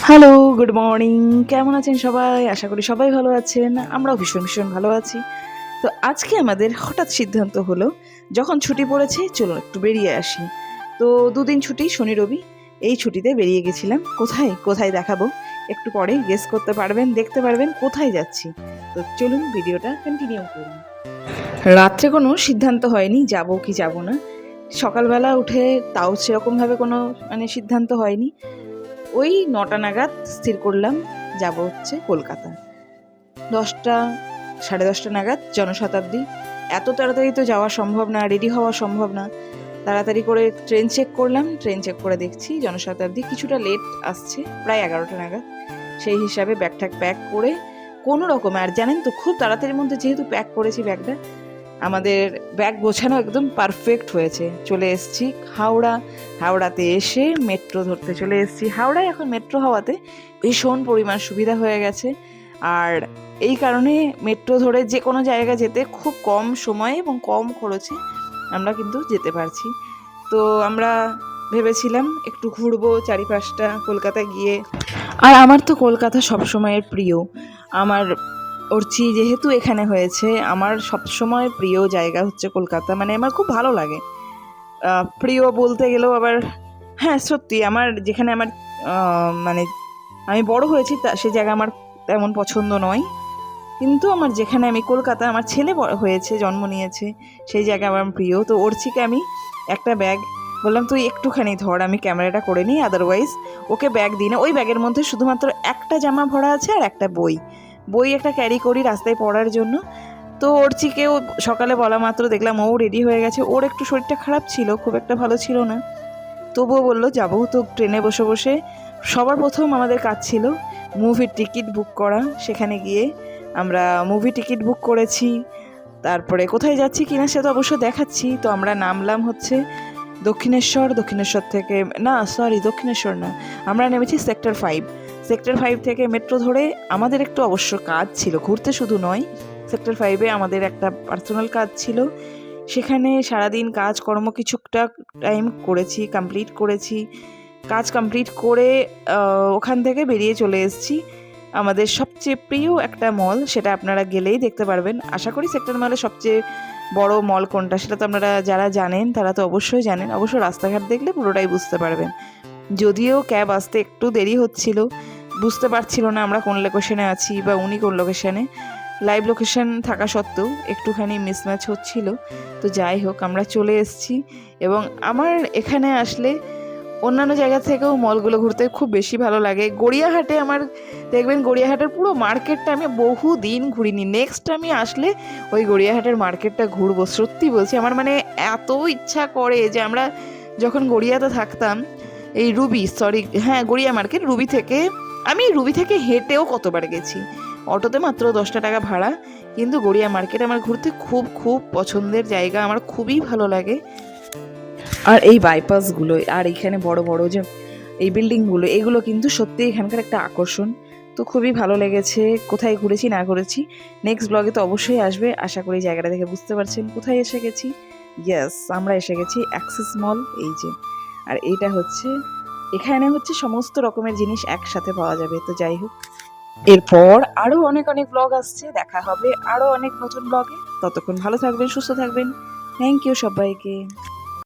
Hello, good morning. কেমন আছেন সবাই? আশা করি সবাই ভালো আছেন। আমরাও ভীষণ ভীষণ ভালো আছি। তো আজকে আমাদের হঠাৎ সিদ্ধান্ত হলো, যখন ছুটি পড়েছে চলুন একটু বেরিয়ে আসি। তো দুদিন ছুটি, শনি রবি। এই ছুটিতে বেরিয়ে গেছিলাম। কোথায় কোথায় দেখাবো একটু পরে গেস করতে পারবেন, দেখতে পারবেন কোথায় যাচ্ছি। তো চলুন ভিডিওটা কন্টিনিউ করুন। রাত্রে কোনো সিদ্ধান্ত হয়নি যাব কি যাব না। সকালবেলা উঠে তাও সেরকমভাবে কোনো সিদ্ধান্ত হয়নি। ওই ৯টা নাগাদ স্থির করলাম যাব হচ্ছে কলকাতা। ১০টা, ১০:৩০ নাগাদ জনশতাব্দী। এত তাড়াতাড়ি তো যাওয়া সম্ভব না, রেডি হওয়া সম্ভব না। তাড়াতাড়ি করে ট্রেন চেক করলাম, ট্রেন চেক করে দেখছি জনশতাব্দী কিছুটা লেট আসছে, প্রায় ১১টা নাগাদ। সেই হিসাবে ব্যাগটা প্যাক করে কোনো রকমে, আর জানেন তো খুব তাড়াতাড়ির মধ্যে যেহেতু প্যাক করেছি ব্যাগটা, আমাদের ব্যাগ গোছানো একদম পারফেক্ট হয়েছে। চলে এসেছি হাওড়া। হাওড়াতে এসে মেট্রো ধরতে চলে এসেছি। হাওড়ায় এখন মেট্রো হওয়াতে ভীষণ পরিমাণ সুবিধা হয়ে গেছে। আর এই কারণে মেট্রো ধরে যে কোনো জায়গা যেতে খুব কম সময়ে এবং কম খরচে আমরা কিন্তু যেতে পারছি। তো আমরা ভেবেছিলাম একটু ঘুরবো চারিপাশটা কলকাতায় গিয়ে। আর আমার তো কলকাতা সবসময়ের প্রিয়। আমার অর্চি যেহেতু এখানে হয়েছে, আমার সবসময় প্রিয় জায়গা হচ্ছে কলকাতা। আমার খুব ভালো লাগে। প্রিয় বলতে গেলেও আবার, হ্যাঁ সত্যি আমার যেখানে আমার মানে আমি বড় হয়েছি সে জায়গা আমার তেমন পছন্দ নয়। কিন্তু আমার যেখানে আমি কলকাতা, আমার ছেলে হয়েছে, জন্ম নিয়েছে, সেই জায়গা আমার প্রিয়। তো অর্চিকে আমি একটা ব্যাগ বললাম তুই একটুখানি ধর, আমি ক্যামেরাটা করে নিই, আদারওয়াইজ ওকে ব্যাগ দিই না। ওই ব্যাগের মধ্যে শুধুমাত্র একটা জামা ভরা আছে আর একটা বই একটা ক্যারি করি রাস্তায় পড়ার জন্য। তো অর্চিকেও সকালে বলা মাত্র দেখলাম ও রেডি হয়ে গেছে। ওর একটু শরীরটা খারাপ ছিল, খুব একটা ভালো ছিল না, তবুও বললো যাবো। তো ট্রেনে বসে বসে সবার প্রথম আমাদের কাজ ছিল মুভির টিকিট বুক করা। সেখানে গিয়ে আমরা মুভি টিকিট বুক করেছি। তারপরে কোথায় যাচ্ছি কিনা সে তো অবশ্য দেখাচ্ছি। তো আমরা নামলাম হচ্ছে দক্ষিণেশ্বর থেকে, না সরি দক্ষিণেশ্বর না, আমরা নেমেছি সেক্টর 5 থেকে মেট্রো ধরে। আমাদের একটু অবশ্য কাজ ছিল, ঘুরতে শুধু নয়, সেক্টর 5-এ আমাদের একটা পার্সোনাল কাজ ছিল। সেখানে সারাদিন কাজকর্ম কিছুটা টাইম করেছি, কমপ্লিট করেছি। কাজ কমপ্লিট করে ওখান থেকে বেরিয়ে চলে এসেছি আমাদের সবচেয়ে প্রিয় একটা মল। সেটা আপনারা গেলেই দেখতে পারবেন। আশা করি সেক্টর মলে সবচেয়ে বড় মল কোনটা সেটা তো আপনারা যারা জানেন তারা তো অবশ্যই জানেন। অবশ্য রাস্তাঘাট দেখলে পুরোটাই বুঝতে পারবেন। যদিও ক্যাব আসতে একটু দেরি হচ্ছিল, বুঝতে পারছিল না আমরা কোন লোকেশনে আছি বা উনি কোন লোকেশনে। লাইভ লোকেশন থাকা সত্ত্বেও একটুখানি মিসম্যাচ হচ্ছিল। তো যাই হোক, আমরা চলে এসেছি। এবং আমার এখানে আসলে অন্যান্য জায়গা থেকেও মলগুলো ঘুরতে খুব বেশি ভালো লাগে। গড়িয়াহাটে আমার দেখবেন, গড়িয়াহাটের পুরো মার্কেটটা আমি বহু দিন ঘুরিনি। নেক্সট আমি আসলে ওই গড়িয়াহাটের মার্কেটটা ঘুরবো। সত্যি বলছি, আমার এত ইচ্ছা করে যে আমরা যখন গড়িয়াতে থাকতাম, এই গড়িয়া মার্কেট, রুবি থেকে হেঁটেও কতবার গেছি। অটোতে মাত্র 10টা টাকা ভাড়া, কিন্তু গড়িয়া মার্কেট আমার ঘুরতে খুব খুব পছন্দের জায়গা, আমার খুবই ভালো লাগে। আর এই বাইপাসগুলো আর এইখানে বড় বড় যে এই বিল্ডিংগুলো, এগুলো কিন্তু সত্যি এখানকার একটা আকর্ষণ। তো খুবই ভালো লেগেছে। কোথায় ঘুরেছি না ঘুরেছি নেক্সট ব্লগে তো অবশ্যই আসবে। আশা করি জায়গাটা দেখে বুঝতে পারছেন কোথায় এসে গেছি। ইয়েস, আমরা এসে গেছি অ্যাক্সিস মল, এই যে। আর এইটা হচ্ছে, এখানে হচ্ছে সমস্ত রকমের জিনিস একসাথে পাওয়া যাবে। তো যাই হোক, এরপর আরও অনেক অনেক ব্লগ আসছে, দেখা হবে আরও অনেক নতুন ব্লগে। ততক্ষণ ভালো থাকবেন, সুস্থ থাকবেন। থ্যাংক ইউ সবাইকে।